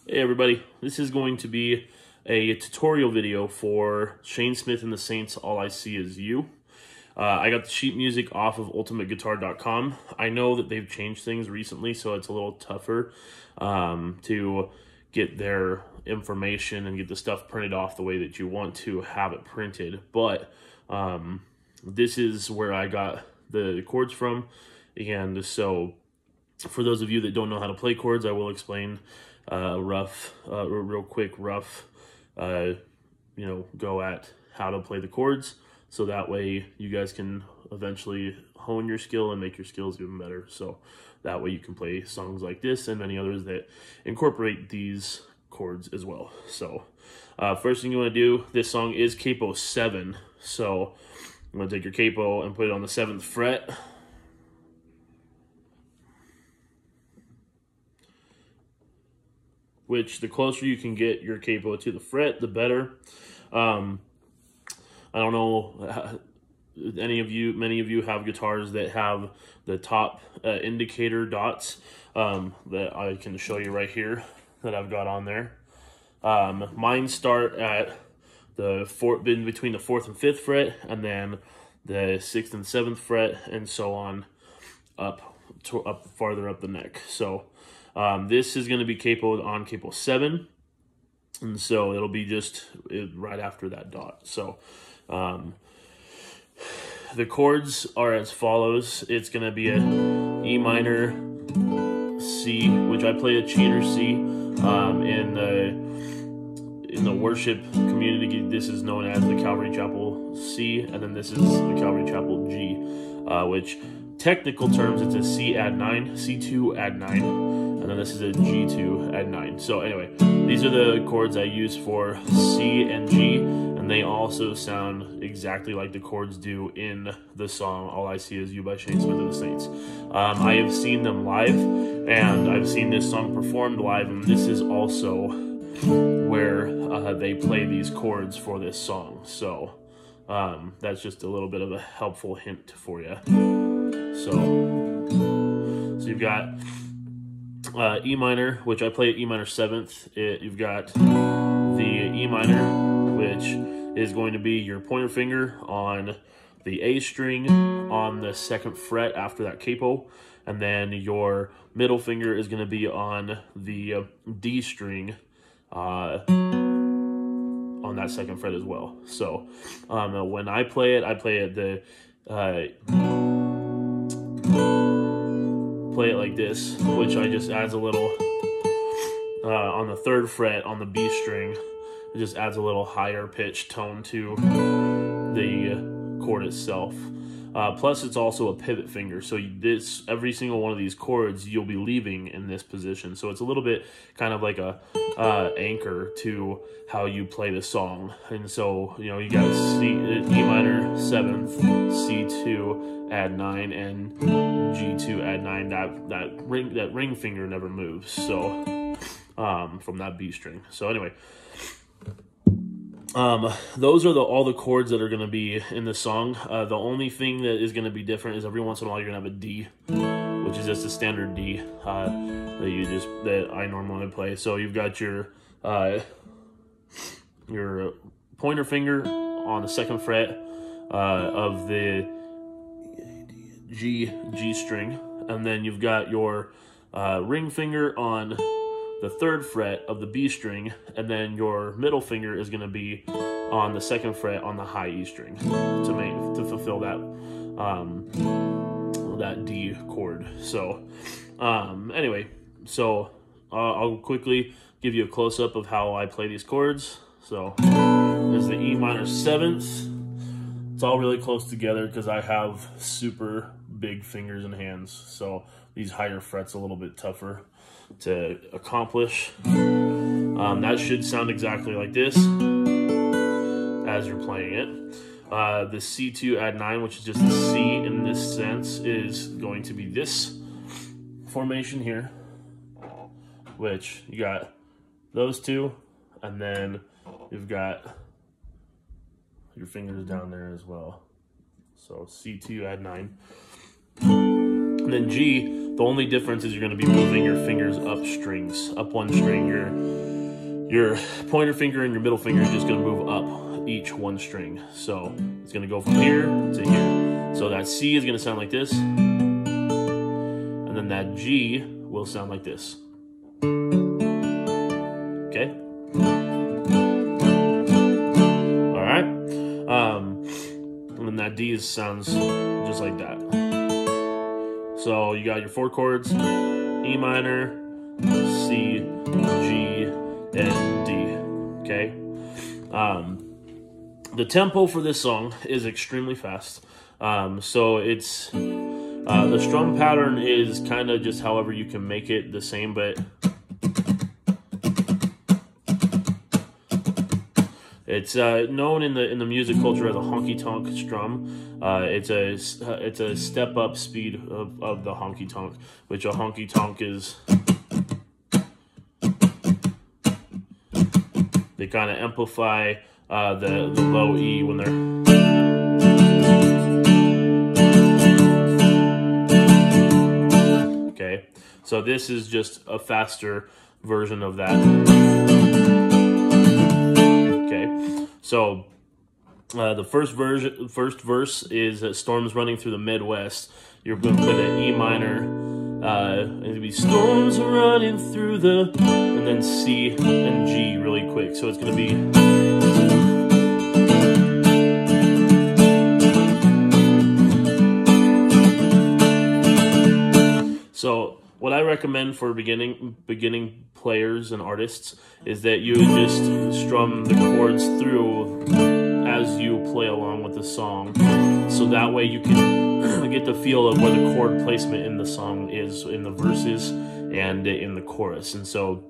Hey everybody, this is going to be a tutorial video for Shane Smith and the Saints, All I See Is You. I got the sheet music off of ultimateguitar.com. I know that they've changed things recently, so it's a little tougher to get their information and get the stuff printed off the way that you want to have it printed. But this is where I got the chords from, and so for those of you that don't know how to play chords, I will explain real quick rough go at how to play the chords, so that way you guys can eventually hone your skill and make your skills even better. So that way you can play songs like this and many others that incorporate these chords as well. So first thing you want to do, this song is capo 7. So I'm going to take your capo and put it on the 7th fret. Which the closer you can get your capo to the fret, the better. I don't know, many of you have guitars that have the top indicator dots that I can show you right here that I've got on there. Mine start at the between the 4th and 5th fret, and then the 6th and 7th fret, and so on up farther up the neck. So this is going to be capoed on capo 7, and so it'll be just right after that dot. So the chords are as follows. It's going to be a E minor, C, which I play a cheater C. In the worship community, this is known as the Calvary Chapel C, and then this is the Calvary Chapel G, which technical terms it's a C add 9, C2 add 9, and then this is a G2 add 9. So anyway, these are the chords I use for C and G, and they also sound exactly like the chords do in the song All I See Is You by Shane Smith and the Saints. I have seen them live, and I've seen this song performed live, and this is also where they play these chords for this song. So that's just a little bit of a helpful hint for you. So you've got E minor, which I play at E minor 7th. You've got the E minor, which is going to be your pointer finger on the A string on the 2nd fret after that capo, and then your middle finger is going to be on the D string on that 2nd fret as well. So when I play it play it like this, which I just adds a little on the 3rd fret on the B string. It just adds a little higher pitch tone to the chord itself. Plus it's also a pivot finger, so every single one of these chords you'll be leaving in this position, so it's a little bit kind of like a anchor to how you play the song. And so you got E minor 7th, C2 add 9, and G2 add 9. That ring finger never moves, so from that B string. So anyway, those are all the chords that are going to be in the song. The only thing that is going to be different is every once in a while you're going to have a D, which is just a standard D that I normally play. So you've got your pointer finger on the 2nd fret of the G string, and then you've got your ring finger on the 3rd fret of the B string, and then your middle finger is going to be on the 2nd fret on the high E string to fulfill that that D chord. So anyway, so I'll quickly give you a close-up of how I play these chords. So there's the E minor 7th. It's all really close together because I have super big fingers and hands, so these higher frets a little bit tougher to accomplish. That should sound exactly like this as you're playing it. The C2 add 9, which is just the C in this sense, is going to be this formation here, which you got those two, and then you've got your fingers down there as well. So C2 add 9. And then G The only difference is you're going to be moving your fingers up strings, up one string. Your pointer finger and your middle finger are just going to move up each one string. So it's going to go from here to here. So that C is going to sound like this, and then that G will sound like this. Okay. All right. And then that D sounds just like that. So you got your 4 chords: E minor, C, G, and D. Okay. The tempo for this song is extremely fast. So it's the strum pattern is kind of just however you can make it the same, but it's known in the music culture as a honky tonk strum. It's a step up speed of the honky tonk, which a honky tonk is. They kind of amplify the low E when they're. Okay, so this is just a faster version of that. Okay, so the first verse is storms running through the Midwest. You're going to put an E minor. It'll be storms running through the, and then C and G really quick. So it's going to be. So what I recommend for beginning players and artists is that you just strum the chords through as you play along with the song, so that way you can get the feel of where the chord placement in the song is in the verses and in the chorus. And so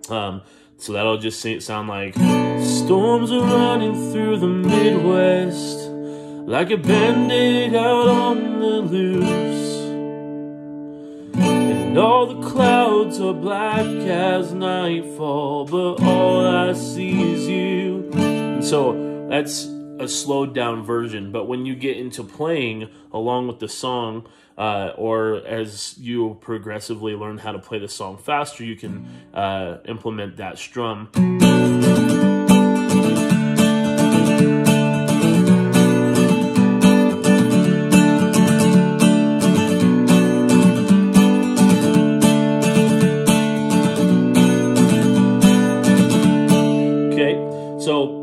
that'll just sound like storms are running through the Midwest like a bandit out on the loose, and all the clouds are black as nightfall, but all I see is you. And so that's a slowed down version, but when you get into playing along with the song, or as you progressively learn how to play the song faster, you can implement that strum. Okay, so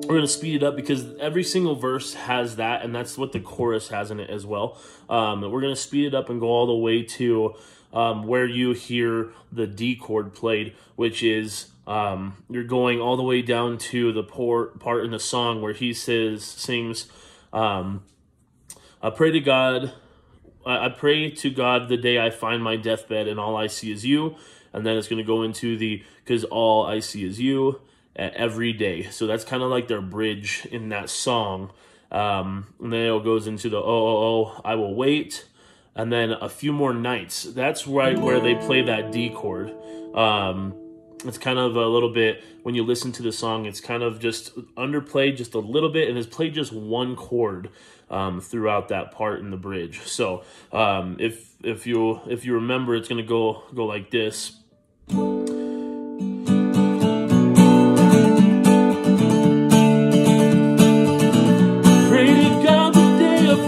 we're going to speed it up because every single verse has that, and that's what the chorus has in it as well. We're going to speed it up and go all the way to where you hear the D chord played, which is you're going all the way down to the part in the song where he sings, I pray to God the day I find my deathbed and all I see is you. And then it's going to go into the, because all I see is you. Every day. So that's kind of like their bridge in that song. And then it goes into the I will wait, and then a few more nights. That's right where they play that D chord. It's kind of a little bit, when you listen to the song, it's kind of just underplayed just a little bit, and it's played just one chord throughout that part in the bridge. So if you remember, it's going to go like this.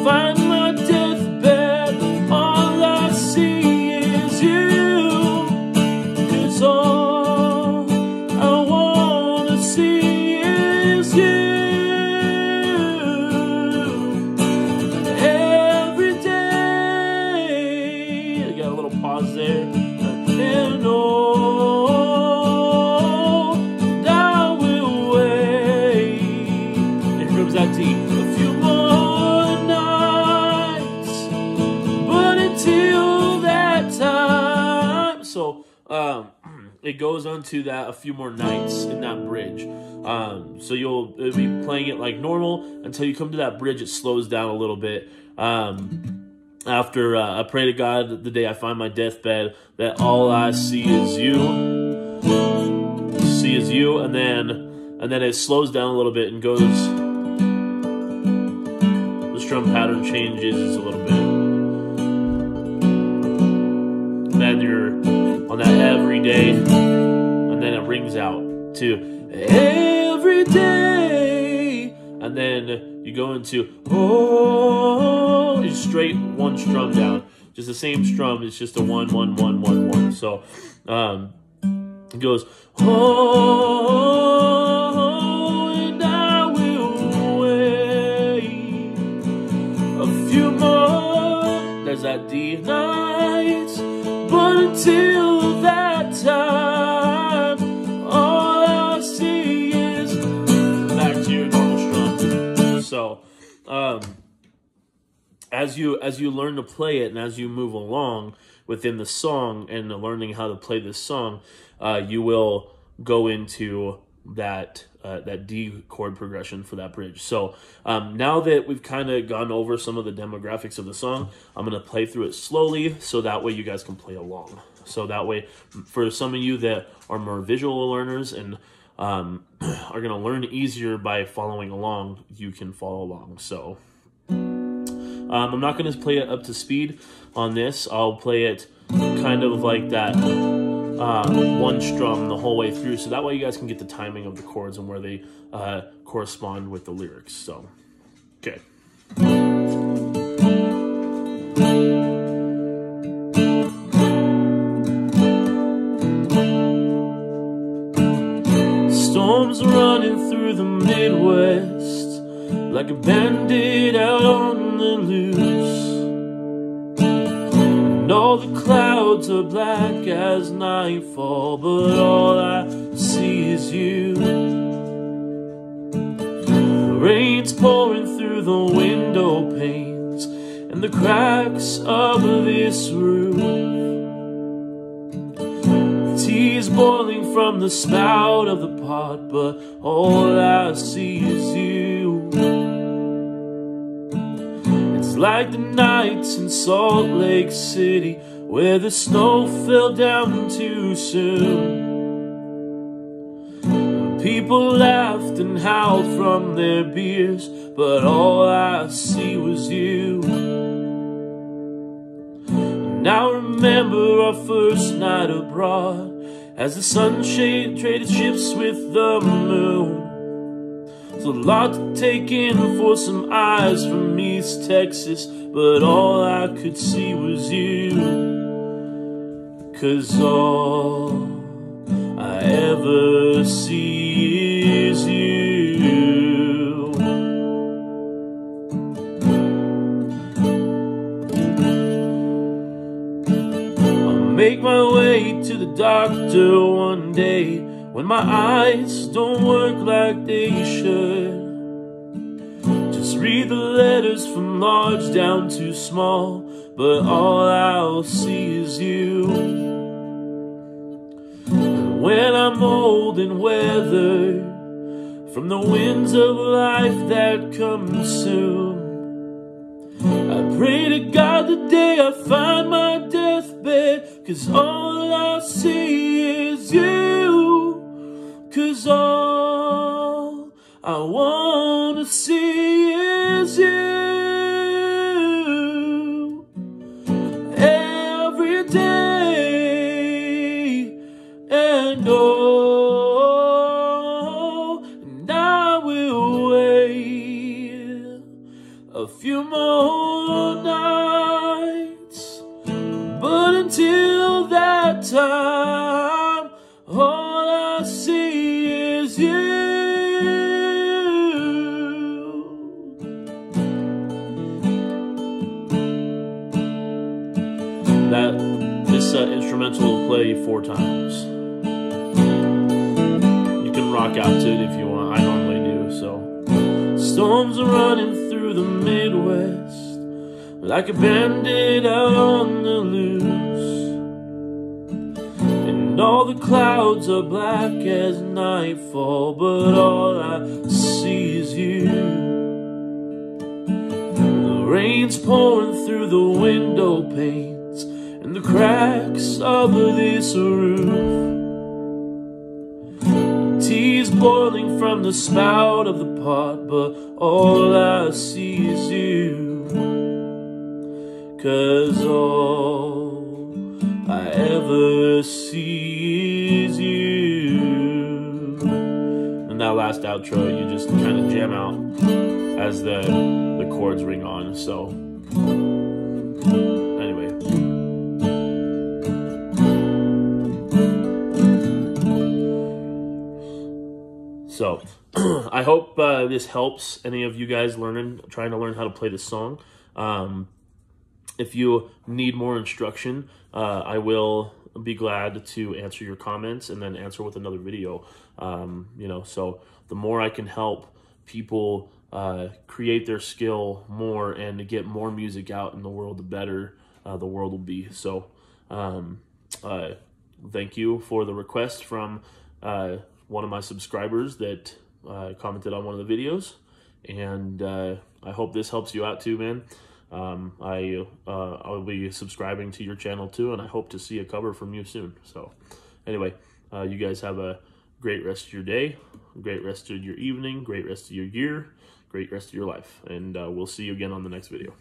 Find my deathbed, all I see is you, 'cause all I wanna see is you. Every day, I got a little pause there, and oh, and I will wait. Here comes that D. A few more till that time. So it goes on to that a few more nights in that bridge. So you'll be playing it like normal until you come to that bridge. It slows down a little bit. After I pray to God the day I find my deathbed that all I see is you. And then it slows down a little bit and goes. The strum pattern changes a little bit. on that every day, and then it rings out to every day, and then you go into oh, it's straight one strum down, just the same strum. It's just a 1 1 1 1 1. So it goes oh, and I will wait a few more. There's that D nights, but until that time, all I see is back to your normal strum. So, as you learn to play it and as you move along within the song and learning how to play this song, you will go into that D chord progression for that bridge. So now that we've kind of gone over some of the demographics of the song, I'm going to play through it slowly so that way you guys can play along. So that way, for some of you that are more visual learners and are going to learn easier by following along, you can follow along. So I'm not going to play it up to speed on this. I'll play it kind of like that one strum the whole way through, so that way you guys can get the timing of the chords and where they correspond with the lyrics. So, okay. Storms running through the Midwest like a bandit out on the loose, and all the clouds are black as nightfall, but all I see is you. The rain's pouring through the window panes and the cracks of this roof. The tea's boiling from the spout of the pot, but all I see is you. It's like the nights in Salt Lake City where the snow fell down too soon. People laughed and howled from their beers, but all I see was you. And I remember our first night abroad as the sunshade traded ships with the moon. It's a lot to take in for some eyes from East Texas, but all I could see was you. 'Cause all I ever see is you. I'll make my way to the doctor one day when my eyes don't work like they should. Just read the letters from large down to small, but all I'll see is you. When I'm old and weathered from the winds of life that come soon, I pray to God the day I find my deathbed, 'cause all I see is you. 'Cause all I wanna see is you. Every day and oh, and I will wait a few more nights, but until that time, all I see is you. This instrumental will play 4 times. You can rock out to it if you want. I normally do. So, storms are running through the Midwest like a bandit out on the loose, and all the clouds are black as nightfall, but all I see is you. The rain's pouring through the window panes and the cracks of this roof. Tea's boiling from the spout of the pot, but all I see is you. 'Cause all I ever sees you. And that last outro, you just kind of jam out as the chords ring on. So anyway, so I hope this helps any of you guys trying to learn how to play this song. If you need more instruction, I will be glad to answer your comments and then answer with another video. You know, so the more I can help people create their skill more and to get more music out in the world, the better the world will be. So thank you for the request from one of my subscribers that commented on one of the videos, and I hope this helps you out too, man. I'll be subscribing to your channel too, and I hope to see a cover from you soon. So anyway, you guys have a great rest of your day, great rest of your evening, great rest of your year, great rest of your life, and we'll see you again on the next video.